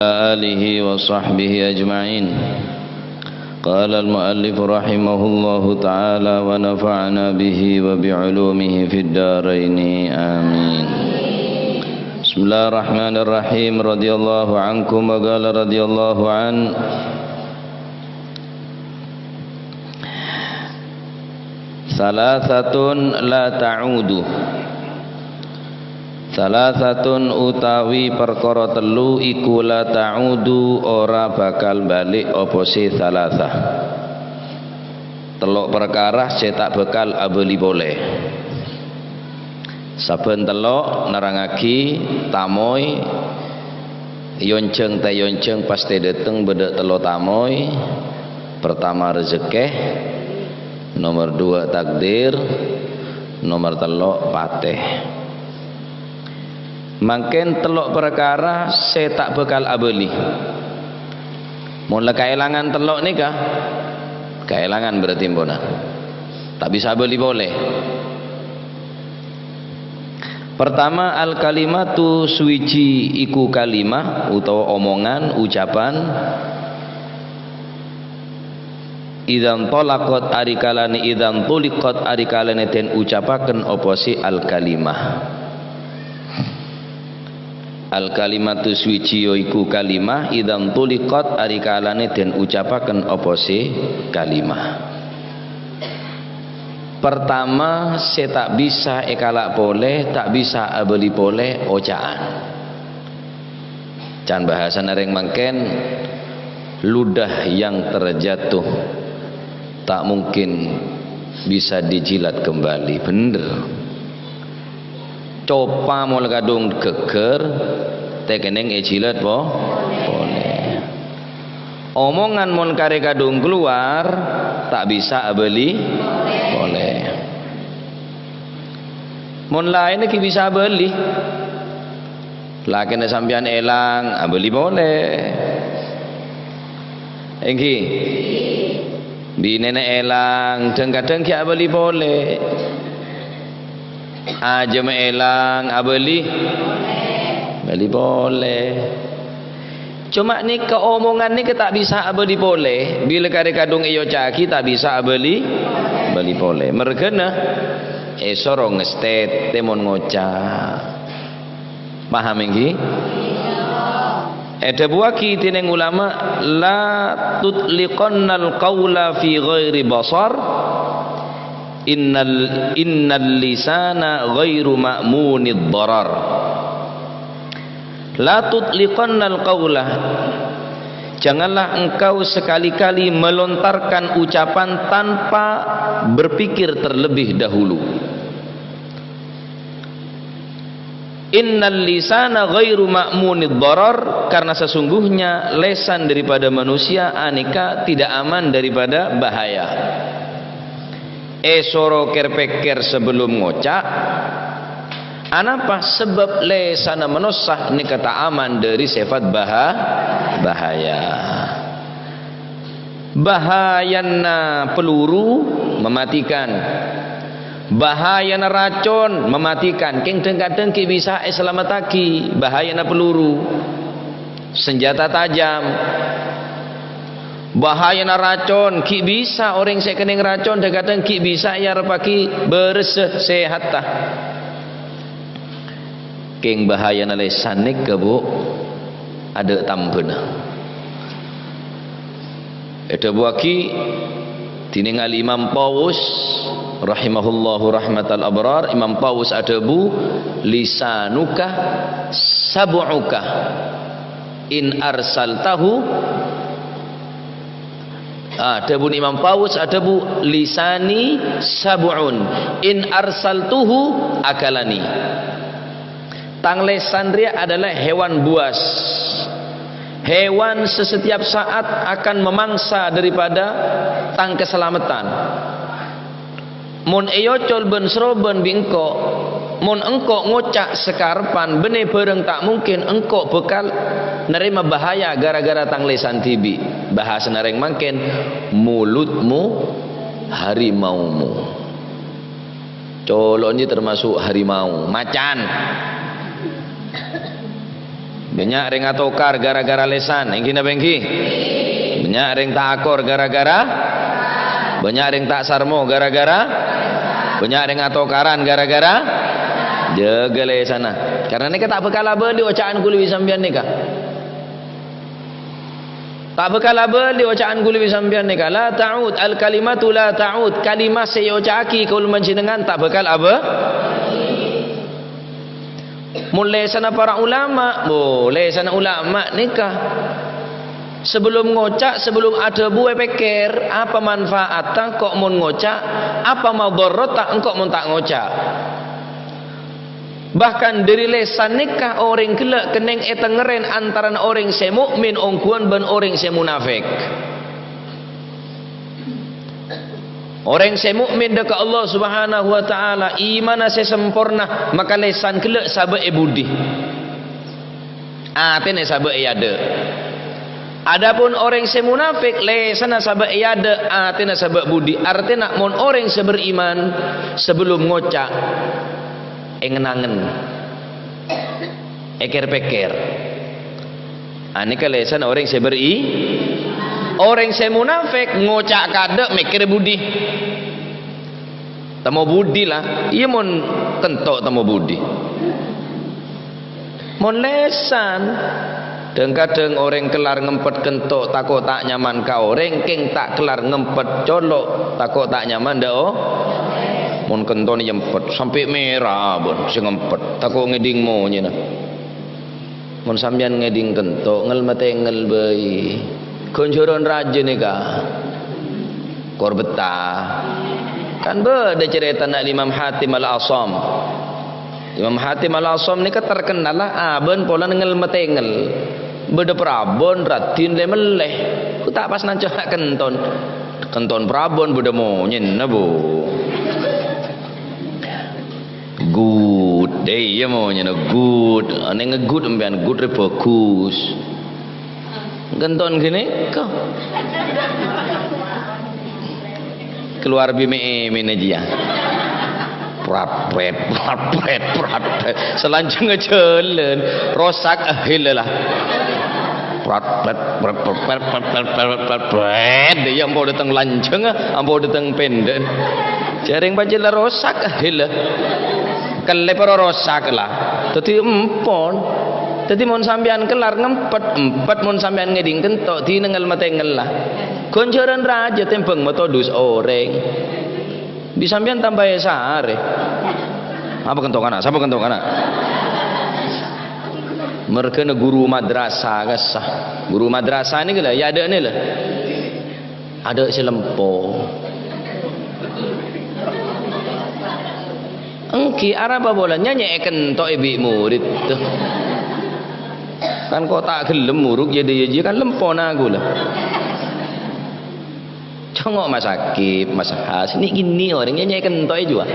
آله وصحبه أجمعين. قال المؤلف رحمه الله تعالى ونفعنا به وبعلومه في الدارين آمين. بسم الله الرحمن الرحيم. رضي الله عنكم وقال رضي الله عنه salasatun la ta'udu, salasatun utawi perkara telu iku la ta'udu ora bakal balik apa si salasah. Teluk perkara cetak bakal abeli boleh. Saben teluk nerangaki tamoy yonceng ta yonceng pasti dateng bedek teluk tamoy. Pertama rezeki, nomor dua takdir, nomor teluk patih. Mangken teluk perkara saya tak bakal abeli. Mula kehilangan teluk nikah, kehilangan berarti mbona tak bisa beli boleh. Pertama al kalimatu suwiji iku kalimah utawa omongan ucapan idzan talaqat arikalane idzan tuliqat arikalane den ucapaken apa si al kalimah. Al kalimatu suwiji iku kalimah idzan tuliqat arikalane den ucapaken apa si kalimah. Pertama saya tak bisa ekalak boleh, tak bisa abeli boleh ojaan. Can bahasa nereng mangken ludah yang terjatuh tak mungkin bisa dijilat kembali, bener. Copa mul kadung geger tekeneng jilat boleh. Omongan mul kare kadung keluar tak bisa abeli boleh. Mun lain iki bisa beli. Lakene sampean elang abeli boleh. Engki binene elang kadang-kadang ki abeli boleh. Aja me elang abeli beli boleh. Cuma ni keomongan ni tak bisa abeli boleh. Bila kare kadung iyo caki tak bisa abeli beli boleh. Mergena sorong ngestet temon ngocak. Paham engki? Ada buaki tineng ulama la tutliqannal qawla fi ghairi basar innal lisana ghairu ma'munid darar. La tutliqannal qawla, janganlah engkau sekali-kali melontarkan ucapan tanpa berpikir terlebih dahulu. Innal lisana ghairu ma'munid darar, karena sesungguhnya lesan daripada manusia aneka tidak aman daripada bahaya. Soro kerpeker sebelum ngocak. Anapa sebab lesana manusia ni kata aman dari sifat bahaya. Bahayana peluru mematikan, bahayana racun mematikan. Keng kadang ki bisa selamataki bahayana peluru, senjata tajam. Bahayana racun ki bisa orang saya kening racun kadang ki bisa ya repaki bersih sehat tah. Keng bahayana lesan nik ke bu ada tambena. Ada buaki tiningal Imam Paus rahimahullahu rahmatal abrar. Imam Paus ada bu lisanuka sab'uka in arsaltahu. Ada bu Imam Paus ada bu lisani sab'un in arsaltuhu akalani. Tang lesandria adalah hewan buas. Hewan sesetiap saat akan memangsa daripada tang keselamatan. Mun eyocol ben seroben bingko, mun engkau ngocak sekarpan bene bareng tak mungkin engkau bekal nerima bahaya gara-gara tang lesan tibi. Bahasa nereng mangken mulutmu harimaumu. Colok ini termasuk harimau, macan. Banyak ring atokar gara-gara lesan. Engki napa engki? Banyak ring tak akor gara-gara, banyak ring tak sarmo gara-gara, banyak ring atokaran gara-gara jaga lesana. Karena nika tak bekal apa di ocaan kuli sambian nika. Tak bekal apa di ocaan kuli sambian nika. La ta'ud al kalimatu la ta'ud. Kalimah saya ocaki kaul menjenengan tak bekal apa? Mulai sana para ulama, boleh sana ulama nikah. Sebelum ngocak, sebelum ada buah pikir apa manfaat kok mun ngocak, apa madarat engkau mun tak ngocak. Bahkan dari lesan nikah orang gelak keneng etengeren antara orang se mukmin ongkuan ben orang se munafik. Orang se mukmin dekat Allah Subhanahu wa taala iman se sempurna maka lesan gelak sabe budi. Atene sabe ada. Adapun orang se munafik lesana sabak iada atina sabak budi. Artinya mon orang seberiman sebelum ngocak engenangen eker peker. Anika lesan orang seberi. Orang se munafik ngocak kada mikir budi. Tamo budi lah. Iya mon kentok tamo budi. Mon lesan dan kadang orang kelar ngempet kentok takut tak nyaman kau orang keng tak kelar ngempet colok takut tak nyaman dah oh mun kenton nyempet sampai merah bon si ngempet takut ngeding mo nya nah mun sampean ngeding kentok ngel matengel bayi konjuron raja ni ka kor betah kan beda cerita nak Imam Hatim Al-Asam. Imam Hatim Al-Asam ni kan terkenal lah aben pola ngel matengel beda prabon ratin le meleh ku tak pas nanco kenton kenton prabon beda monyen na bu good day ya monyen good ane ngegood empian good refokus kenton gini kau keluar bime meneja prat selanjutnya jalan rosak hilalah dia ambo datang lanceng ambo datang pendek jaring bajil rosak hilah kele para rosak lah dadi empon dadi mon sampean kelar ngempet mon sampean ngeding kentok di nengal matengel lah gonjoran raja tempeng metodus oreng di sampean tambah sehari apa kentok anak siapa kentok anak mereka na guru madrasah kasah guru madrasah ni ke lah ya ada ni lah ada selempo engki arab bola nyanyi kentok ibi murid tu kan kau tak gelem muruk jadi kan lempo aku lah congok masakib masahas ni gini orang nyanyi kentok juga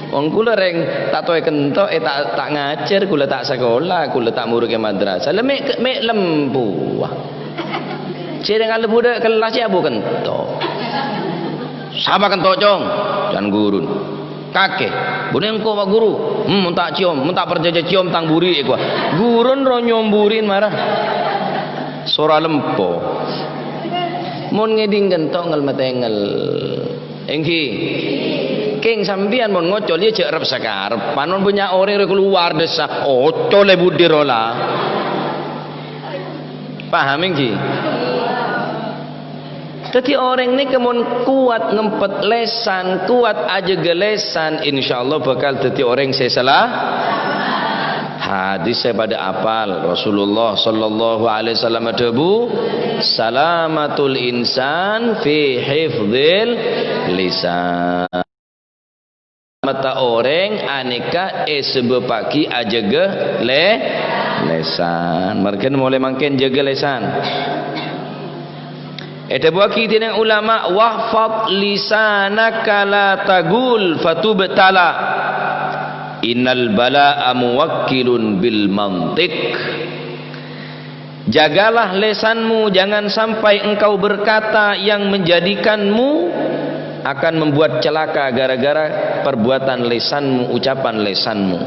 wong kula reng tak toy kentok tak ngajar kula tak sekolah kula tak murid ke madrasah lemek mek lembu cereng ale budak kelas ya bu kentok sama kentok cong dan gurun kakek bune engko pak guru tak cium tak perjaja cium tang buri gua gurun ro nyomburin marah suara lempo mon ngeding kentok ngel matengel engki king sambian mon ngocol ye cek rep sakar panon punya orang keluar desa ocol le budi rola paham engki jadi orang ni kemon kuat ngempet lesan kuat aja gelesan insyaallah bakal jadi orang sesalah hadis saya pada apal Rasulullah sallallahu alaihi wasallam debu salamatul insan fi hifdzil lisan mata orang aneka sebepaki aja ge lesan mereka mulai makin jaga lesan eta buaki tinang ulama wahfad lisanaka la tagul fatubtala innal balaa muwakkilun bil mantiq jagalah lesanmu jangan sampai engkau berkata yang menjadikanmu akan membuat celaka gara-gara perbuatan lesanmu ucapan lesanmu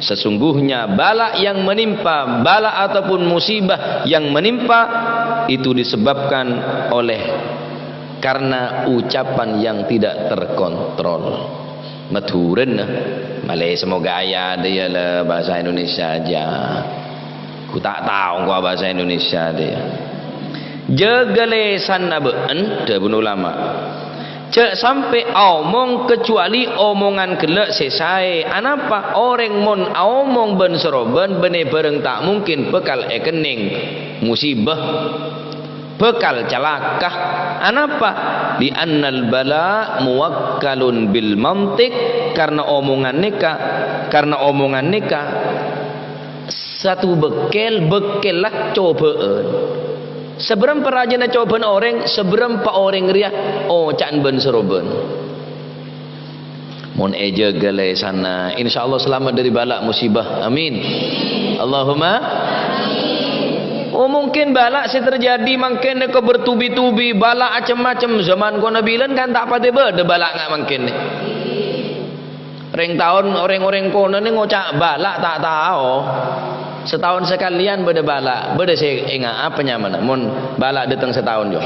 Sesungguhnya bala yang menimpa, bala ataupun musibah yang menimpa itu disebabkan oleh karena ucapan yang tidak terkontrol. Madhuren malai semoga ayat dia lah bahasa Indonesia aja. Ku tak tahu gua bahasa Indonesia dia. Jegelesan abeen dah pun ulama. Cek sampai omong kecuali omongan kelak selesai. Anapa orang mon omong ben seroben bene bareng tak mungkin bekal ekening musibah, bekal celaka. Anapa? Di annal bala muwakkalun bil mantik, karena omongan nikah satu bekel lah cobaan. Seberapa rajin cobaan orang, seberapa orang ria can ben seroben. Mon eja gale sana, insyaallah selamat dari bala musibah. Amin. Allahumma amin. Oh mungkin bala sih terjadi, mungkin ke bertubi-tubi bala macam-macam zaman ko nabilan kan tak pada beda bala ngak mungkin ni. Reng tahun orang-orang kono ni ngocak bala tak tahu. Setahun sekalian beda bala, beda saya ingat apa nyaman. Mun bala datang setahun jo.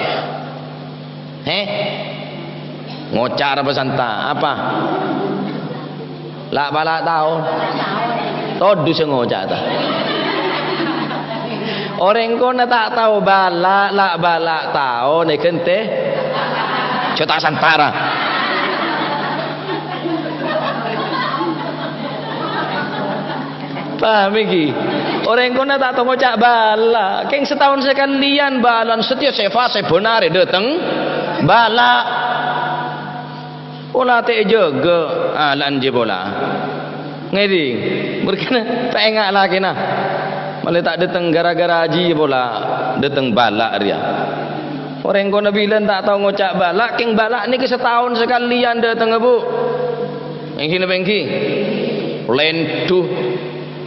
Ngocar apa santa apa? Lah bala tahu. Todu se ngocak ta. Orang kono tak tahu bala, lah bala tahu ni kente. Cota santara. Paham iki? Orang kono tak tahu ngocak bala. Keng setahun sekalian balan setiap fase benar datang bala. Ola te jaga alan je bola. Ngedi. Berkena tak ingat lagi nah. Malah tak datang gara-gara haji bola, datang bala dia. Orang kono bilang tak tahu ngocak bala, keng bala ni ke setahun sekalian datang Bu. Bengki. Lentu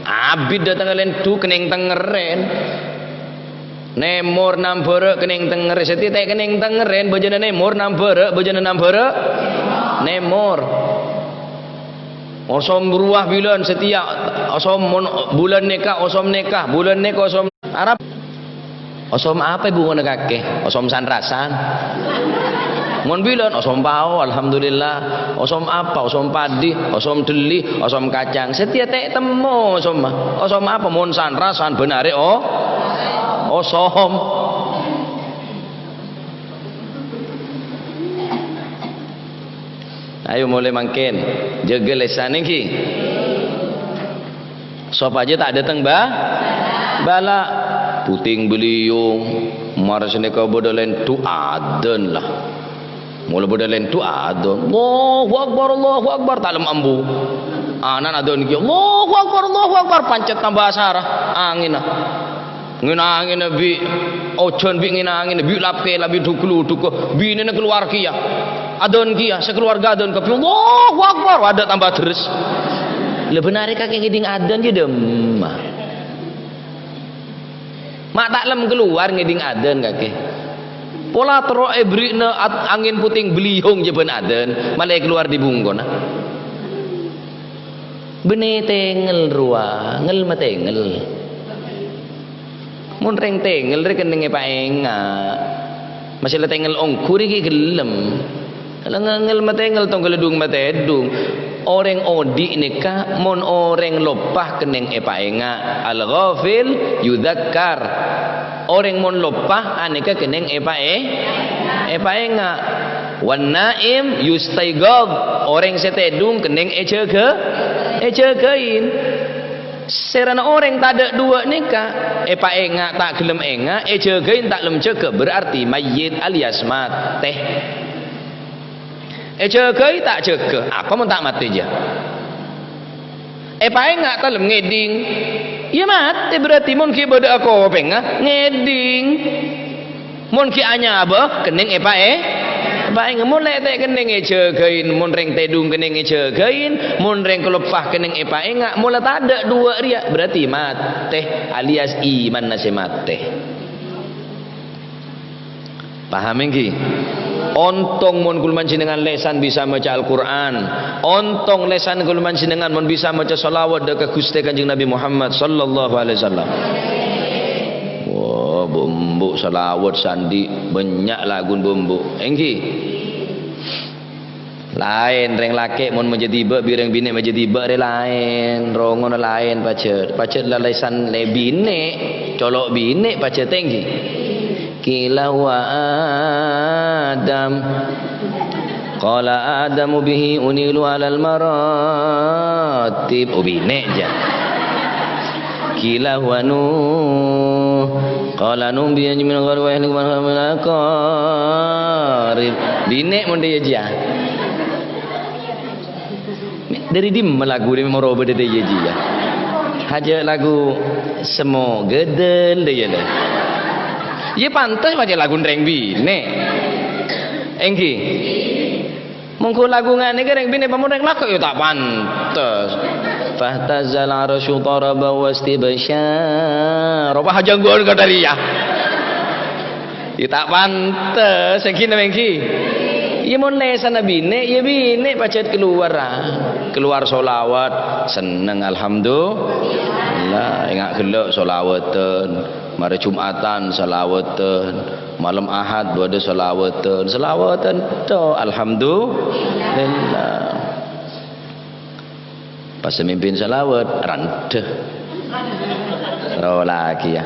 abid datang lentu kening tengeren. Nemor nampere kening tengeren, setiap kening tengeren bejana nemor nampere, nemor. Osom beruah bulan setiap osom bulan nikah, osom nikah, bulan nikah osom Arab. Osom apa ibu ngono kakek? Osom sanrasan. Mon bulan osom pao alhamdulillah. Osom apa? Osom padi, osom deli, osom kacang. Setiap tek temu osom. Osom apa? Mon sanrasan benare osom. Ayo mulai makin jaga lesan ni. Sop aja tak datang bala puting beliung maras ni kau bodalen tu adan lah. Mula bodalen tu adan. Allahu akbar tak lem ambu. Anan adan ki Allahu akbar pancet tambah asara angin lah. Angin bi ojon bi angin bi lape labi duklu bi ni keluar kia. Adon kia sekeluarga adon ke Allahu akbar ada tambah terus. Le benar kakek ngiding adon je dem. Mak tak lem keluar ngiding adon kakek. Pola tero ebrina angin puting beliung je ben adon, malah keluar di bungkon. Bene tengel ruah, ngel matengel. Mun reng tengel rek kening Pak Enga. Masih tengel ongkur iki gelem. Kalau ngel matengel tong geledung matedung. Orang odi nikah mon orang lopah kening Pak Enga. Al ghafil yudzakkar. Orang mon lopah anika kening Pak Enga. Wan naim yustaigab. Orang setedung kening ejegain. Serana orang tak ada dua nikah, Pak Enga tak gelem enga, ejegain tak lem ceke, berarti mayit alias mate. Ejegai tak ceke, apa mun tak mati je. Pak Enga tak lem ngeding, ya mati berarti mun ki beda aku penga ngeding. Mun ki anya apa kening Pak Enga mun lek tek kening ejegain, mun reng tedung kening ejegain, mun reng kelepah kening Pak Enga, mula tak ada dua ria, berarti mate alias iman nasi mate. Paham engki? Ontong mun kula panjenengan lesan bisa maca Al-Qur'an. Ontong lesan kula panjenengan mun bisa maca selawat dekat Gusti Kanjeng Nabi Muhammad sallallahu alaihi wasallam. Wah, bumbu selawat sandi banyak lagu bumbu. Engki. Lain reng laki mun menjadi tiba bireng bini menjadi tiba re lain rongon lain pacet lalesan le bini colok bini pacet tinggi kila wa adam qala adamu bihi unilu alal maratib bini aja kila wa nuh qala nuh bi min ghar wa ihlik man qarib bini mun dia aja dari dim lagu dia memang roba dia ya haja lagu semua gedel dia lah ya pantas baca lagu reng bine engki mungkin lagu ngane ke reng bine pamun reng laku ya tak pantas fahtazal arsyu taraba wastibsyar roba haja nggon ka dari ya tak pantas engki engki ya mun lesan bine ya bine pacet keluar solawat seneng alhamdulillah ingat gelak solawatan mari Jumatan solawatan malam Ahad ada solawatan to alhamdulillah pas mimpin solawat ranteh lagi ya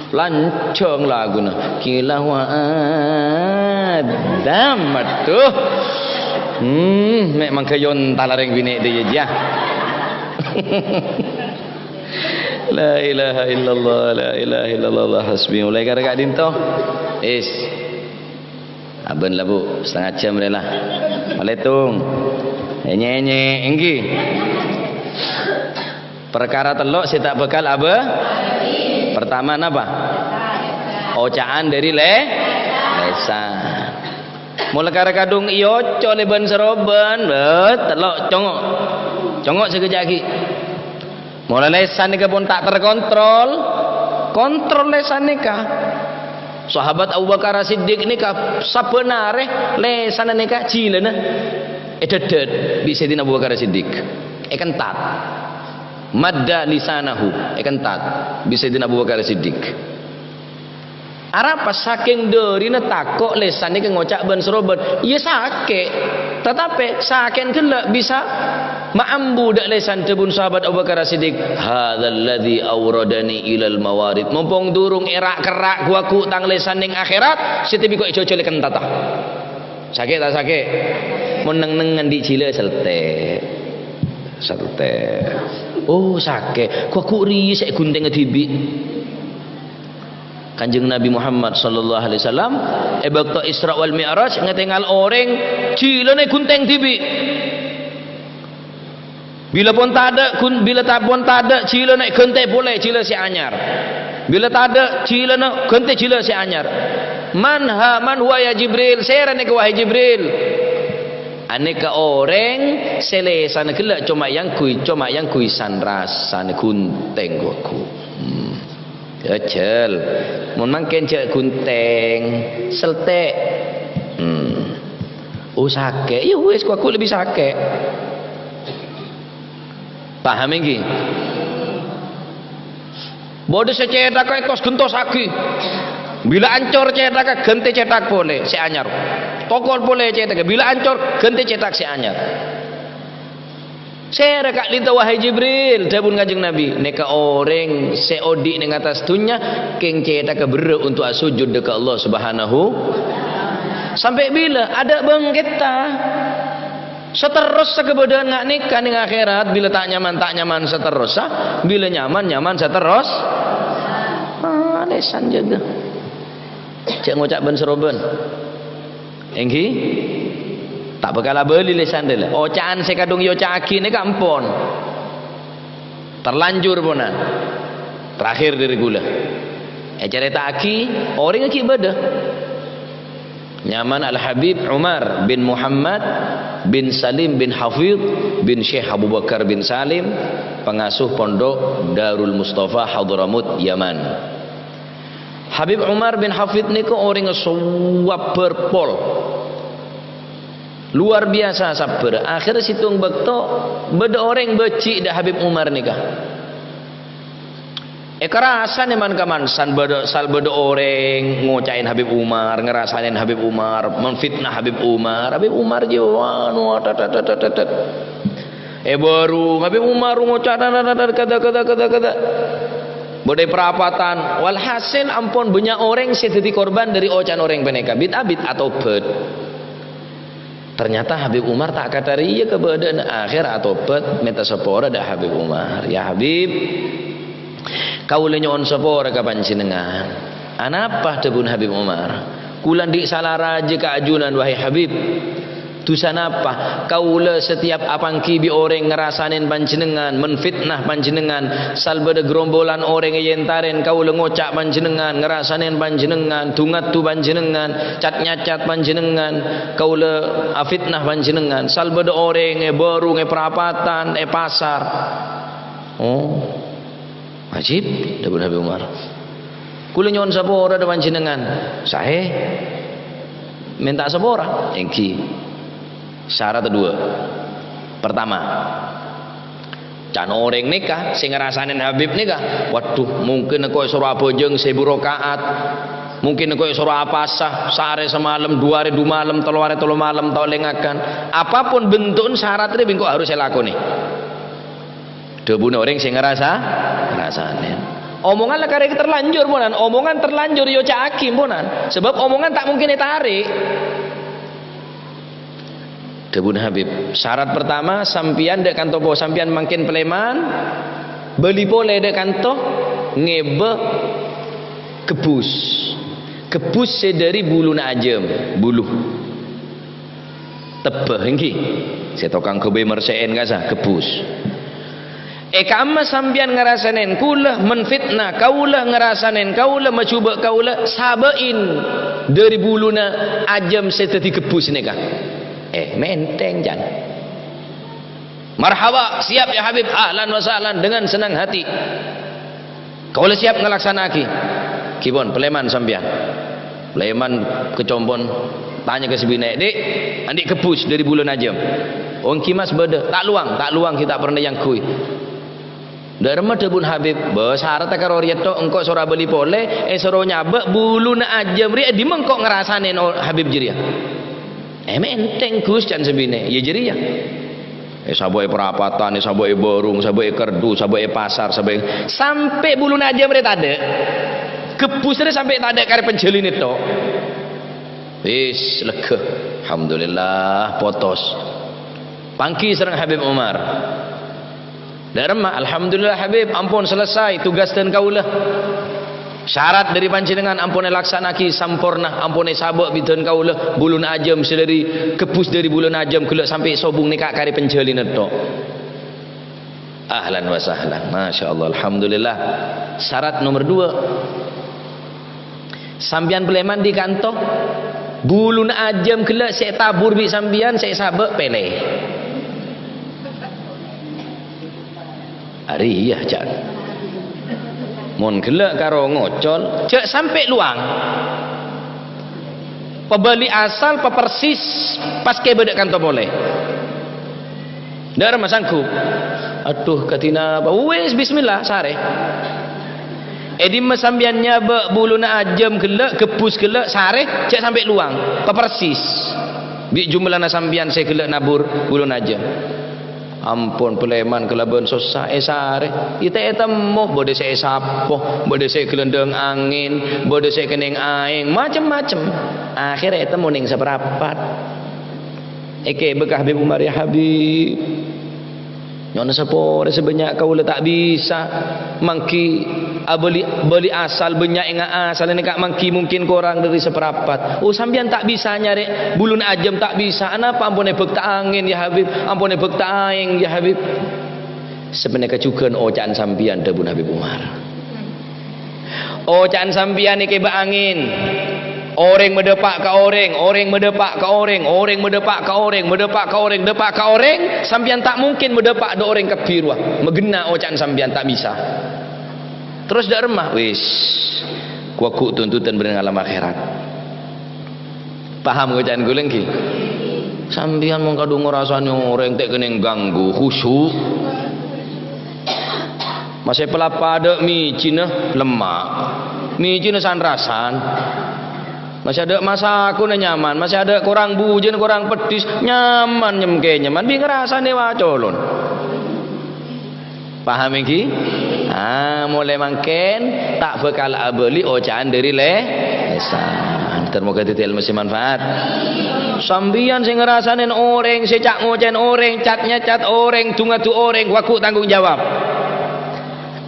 lancong laguna kila wa adam aduh memang kayon talareng bini dia ya la ilaha illallah hasbi mulai gara-gara dinto is aben lah bu setengah jam lah maletung nyenye enggi perkara telok saya tak bekal apa pertama apa? Ocaan dari lesan. Mula kara kadung iyo cole ben seroben, telok congok sekejap lagi. Mula lesan nika pun tak terkontrol, kontrol lesan nika. Sahabat Abu Bakar Siddiq nika sabenare lesan nika cilena. Dedet bisa din Abu Bakar Siddiq. Kentat. Madda lisanahu kentat bisa din Abu Bakar Siddiq arapa saking derina takok lesane ke ngocak ben seroben ya sakit tetapi saking kelak bisa maambu dak lesan tebun sahabat Abu Bakar Siddiq hadzal ladzi awradani ilal mawarid mumpung durung erak kerak guaku tang lesan ning akhirat setibi kok ijo-ijo kentat sakit tak sakit mun neng-nengan di cile selte oh sakit kok ri sek gunting ngedibi Kanjeng Nabi Muhammad sallallahu alaihi wasallam bakta Isra wal Mi'raj ngetengal orang cilene gunting dibi bila pun tak ada cilene gunting boleh cile si anyar bila tak ada cilene gunting cile si anyar man huwa ya Jibril serane ke wahai Jibril aneka orang selesan kelak cuma yang kui sanrasan kunteng waku kecil mun mangken cek kunteng selte sakit ya wis aku lebih sakit paham iki bodoh secetak kos gentos aki bila ancor cetak ganti cetak boleh si anyar tokol boleh cetak bila ancor ganti cetak si anyar saya rekak linta wahai Jibril dabun Kanjeng Nabi neka orang seodi ning atas dunya keng cetak beruk untuk sujud dekat Allah Subhanahu sampai bila ada bang kita seterus sekebodohan ngak nikah ning akhirat bila tak nyaman seterus bila nyaman seterus lesan jaga cek ngocak ben seroben engki tak bakal beli lesan dele ocaan sekadung yo caki ni kampon terlanjur ponan terakhir dari gula cerita aki orang aki ibadah nyaman Al Habib Umar bin Muhammad bin Salim bin Hafidh bin Syekh Abu Bakar bin Salim pengasuh pondok Darul Mustafa Hadramut Yaman Habib Umar bin Hafid ni ko orang suap berpol. Luar biasa sabar. Akhir situng bekto beda orang becik dah Habib Umar ni kah. Kerasan eman kamansan sal beda orang ngocain Habib Umar, ngerasain Habib Umar, menfitnah Habib Umar. Habib Umar jiwa baru Habib Umar ngocak kata bodai perapatan walhasil ampun banyak orang jadi korban dari ocan orang peneka bid'ah atau bed. Ternyata Habib Umar tak kata ria keberadaan akhir atau bed minta sepora dah Habib Umar. Ya Habib, kau lenyon sepora ke panjenengan. Anapa debun Habib Umar? Kulan di salah raja keajunan wahai Habib. Tusan apa? Kaula setiap apangki bi orang ngerasanin panjenengan, menfitnah panjenengan, salbada gerombolan orang yang taren kaula ngocak panjenengan, ngerasanin panjenengan, tungat tu panjenengan, cat nyacat panjenengan, kaula afitnah panjenengan, salbada orang baru perapatan pasar. Oh, wajib dah Habib Umar. Kula nyon sapora da panjenengan. Sae minta sapora engki. Syarat kedua. Pertama, can orang nikah sing ngerasanin Habib nikah. Waduh, mungkin aku suruh apa jeung 1000 rakaat. Mungkin aku suruh apa sah sehari semalam, 2 hari 2 malam, 3 hari 3 malam tau lengakan. Apapun bentuk syarat ini bingko harus saya lakoni. Debune orang sing ngerasanin. Omongan lah karek terlanjur ponan. Omongan terlanjur yo cak hakim ponan. Sebab omongan tak mungkin ditarik. Debun Habib. Syarat pertama sampian dek kanto po sampian makin peleman beli boleh dek kanto ngebe kebus. Kebus sedari bulu na ajem, bulu. Tebeh engki. Saya tokang kebe merseen gasa kebus. Kama sampian ngerasanen kula menfitnah kaulah ngerasanen kaulah mencuba kaulah sabain dari bulu na ajem sedari kebus ni kah. Menteng jan. Marhaba, siap ya Habib, ahlan wa sahlan dengan senang hati. Kau siap ngelaksanaki. Kibon, peleman sampian. Peleman kecompon tanya ke sebina, "Dek, andik kebus dari bulan ajem." Ong kimas beda, tak luang kita pernah yang kui. Darma debun Habib, besar tak karo riato engkau sora beli pole, soro nyabe bulu na ajem ri di mengkok ngerasanin Habib jiria. Menteng Gus can sebine ya jadi ya saboe perapatan saboe borung saboe kerdu saboe pasar saboe sampai bulu aja mereka ada kebusnya sampai tak ada kare penjelin itu wis lega alhamdulillah potos pangki serang Habib Umar darma alhamdulillah Habib ampun selesai tugas dan kaulah syarat dari panjenengan ampune laksanaki sampurna ampune sabak bidon kaula bulun ajem sedari kebus dari bulun ajem gelek sampai sobung nikah kari penjalin tok. Ahlan wa sahlan. Masyaallah alhamdulillah. Syarat nomor 2. Sampian peleman di kantong bulun ajem gelek saya tabur bi sampian saya sabak pele. Ari iya jan. Mon gelak karo ngocol cek sampai luang pebeli asal pepersis pas ke bedek kanto boleh dar masangku aduh katina apa wes bismillah sare edi masambiannya be buluna ajem gelak kebus gelak sare cek sampai luang pepersis bi jumlah nasambian saya gelak nabur bulun ajem. Ampun peleman kelaban susah sare ite temu bode saya sapoh bode saya gelendeng angin bode saya kening aing macam-macam akhirnya temu ning seperapat bekah Habib Umar ya Habib nyon sepore sebanyak kau tak bisa mangki beli asal banyak enggak asal ini kak mangki mungkin kurang dari seperapat sambian tak bisa nyari bulun ajem tak bisa anapa ampune bekta angin ya Habib ampune bekta aing ya Habib sebenarnya kejugan ocaan sambian debun Habib Umar ocaan sambian iki ba angin orang medepak ke orang medepak ke orang medepak ke orang depak ke orang sambian tak mungkin medepak do orang kebirwah megena ocaan sambian tak bisa terus dak remah wis kuaku tuntutan berenang alam akhirat. Paham bacaan kula nggih? Sambian mong kadung ngrasani orang tek kene ganggu khusyuk. Masih pelapa ada mi Cina lemak. Mi Cina sanrasan. Masih ada masa aku nyaman, masih ada kurang bujen, kurang pedis, nyaman nyemke nyaman bi ngrasane wacolon. Paham iki? Mulai mangken tak bakal abeli ocahan dari lesan. Termoga titil mesti manfaat. Sambian sing ngerasain orang, secak ngocen orang, catnya cat orang, tungatu orang, waku tanggung jawab.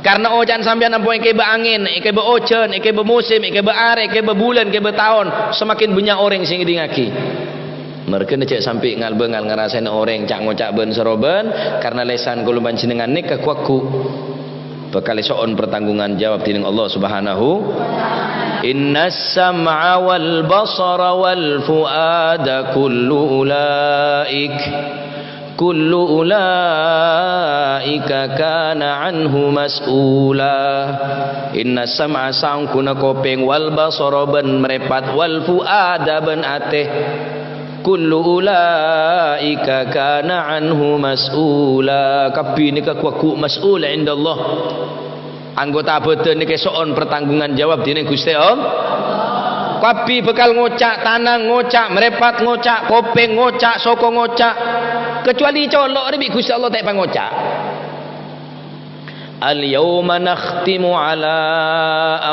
Karena ojan sampean nampoy ke angin, ke ocean, ke musim, ke are, ke bulan, ke tahun, semakin banyak orang sing dingaki. Mereka necek sampai ngal-bengal ngerasain orang cak ngocak ben seroben karena lesan kula panjenengan nik kekuaku. Bakal soon pertanggungan jawab dening Allah Subhanahu. Innas sam'a wal basara wal fuada kullu ulaika kana anhu mas'ula. Inna sam'a sangkuna kopeng wal basara ben merepat wal fuada ben ateh kullu ulaika kana anhu mas'ula. Kapi ni kaku mas'ul indallah. Anggota badan ni kesoon pertanggungan jawab dening Gusti Allah. Kapi bekal ngocak tanang ngocak merepat ngocak kopeng ngocak soko ngocak. Kecuali colok ni Gusti Allah tak pangocak. Al-yawma nakhtimu ala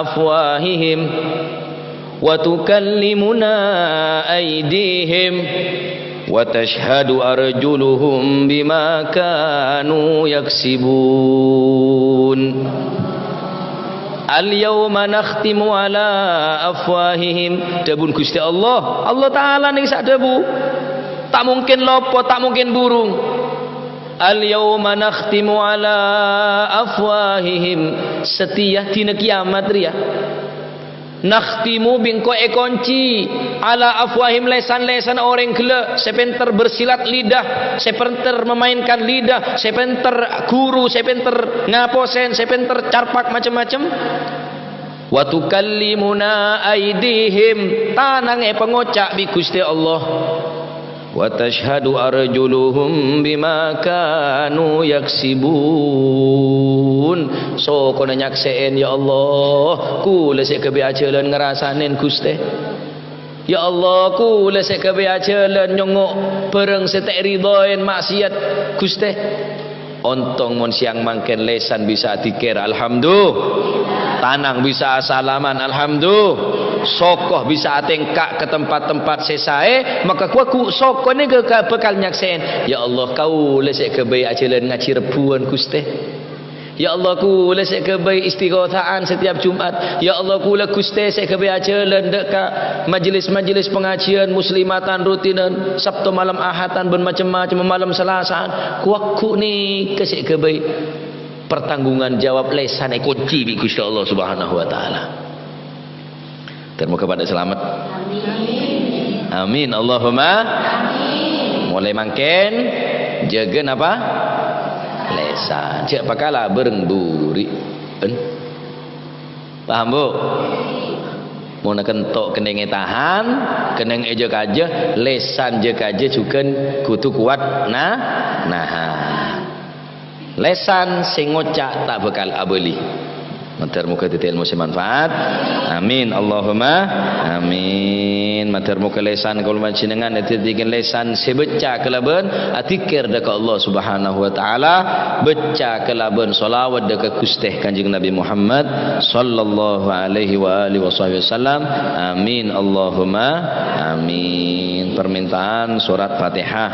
afwahihim wa tukallimuna aydihim wa tashhadu arjuluhum bima kanu yaksibun. Al-yawma nakhtimu ala afwahihim. Debun Gusti Allah Taala ning sak debu. Tak mungkin lopo, tak mungkin burung. Al-yawma nakhtimu ala afwahihim. Setiap dina kiamat ria. Nakhtimu bingko ekonci ala afwahim lesan-lesan orang gila. Sepenter bersilat lidah, sepenter memainkan lidah, sepenter guru, sepenter ngaposen, sepenter carpak macam-macam. Wa tukallimuna aidihim. Tanang pengocak bi Gusti Allah. Wa tashhadu arjuluhum bima kanu yaksibun. So kono nyakseen ya Allah, kula sik kebiacelan ngerasanen Gusti. Ya Allah, kula sik kebiacelan nyongok bareng setek ridoen maksiat Gusti. Ontong mon siang mangken lesan bisa dikir alhamdulillah. Tanang bisa salaman alhamdulillah. Sokoh bisa atengkak ke tempat-tempat sesae, maka kuaku sokoh ni bekal nyaksen. Ya Allah, kau lesek kebaik ajalan ngaji rebuan Gusti. Ya Allah, ku lesek kebaik istighathaan setiap Jumat. Ya Allah, ku le Gusti sek kebaik ajalan dekat majlis-majlis pengajian muslimatan rutinan Sabtu malam Ahatan ben macam-macam malam Selasaan. Kuaku ni kesek kebaik pertanggungan jawab lesan kunci bi Gusti Allah Subhanahu wa taala. Termoga pada selamat. Amin. Amin. Allahumma. Amin. Mulai mangken jaga apa? Lesan. Cak pakala beremburi. Paham bu? Mau nak kentok keneng tahan, keneng eja kaja, lesan je kaja juga kutu kuat. Nah. Lesan sing ngocak tak bakal abeli. Mater muka titil musim manfaat. Amin. Allahumma amin. Mater muka lesan kalau panjenengan titigin lesan sebeca kelaban atikir dekat Allah Subhanahu wa taala, beca kelaban selawat dekat Gusti Kanjeng Nabi Muhammad sallallahu alaihi wa alihi wasallam. Amin. Allahumma amin. Permintaan surat Fatihah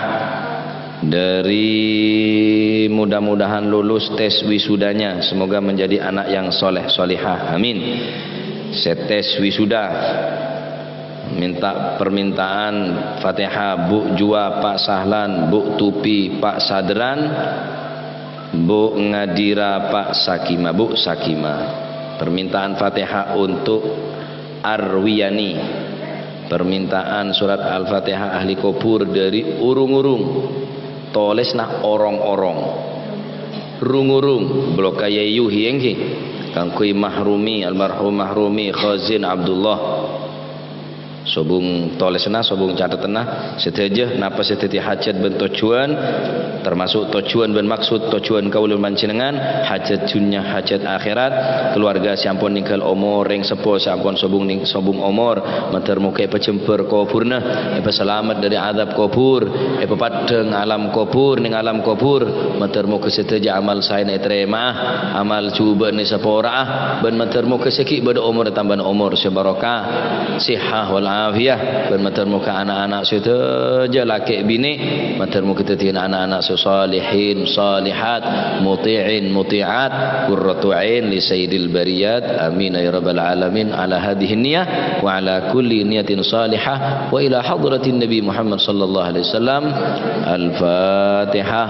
dari mudah-mudahan lulus tes wisudanya, semoga menjadi anak yang soleh solihah, amin. Setes wisuda minta permintaan Fatihah Bu Jua, Pak Sahlan, Bu Tupi, Pak Sadran, Bu Ngadira, Pak Sakima, Bu Sakima. Permintaan Fatihah untuk Arwiyani. Permintaan surat Al-Fatihah ahli kubur dari urung-urung. Toles nah orong-orong, rung-urung blok kaya yuhi engki kangkui mahrumi almarhum mahrumi Khazin Abdullah sobung tolesna sobung catatna seteja napa seteti hajat ben tujuan termasuk tujuan ben maksud tujuan kaulun manjenengan hajat dunya hajat akhirat keluarga sampun ninggal umur ring sepuh sampun sobung ning sobung umur matur muga pejemper kuburna selamat dari azab kubur padeng alam kubur ning alam kubur matur muga seteja amal sae terima amal cuba ni sepora ben matur muga seki pada umur tambah umur sebarokah sihah wal afiyah ben matur muka anak-anak seteja laki bini matur muka tetin anak-anak salihin salihat muti'in muti'at qurratu ain li sayyidil bariyat amin ya rabbal alamin ala hadhihi niyyah wa ala kulli niyatin salihah wa ila hadratin nabi Muhammad sallallahu alaihi wasallam al-fatihah.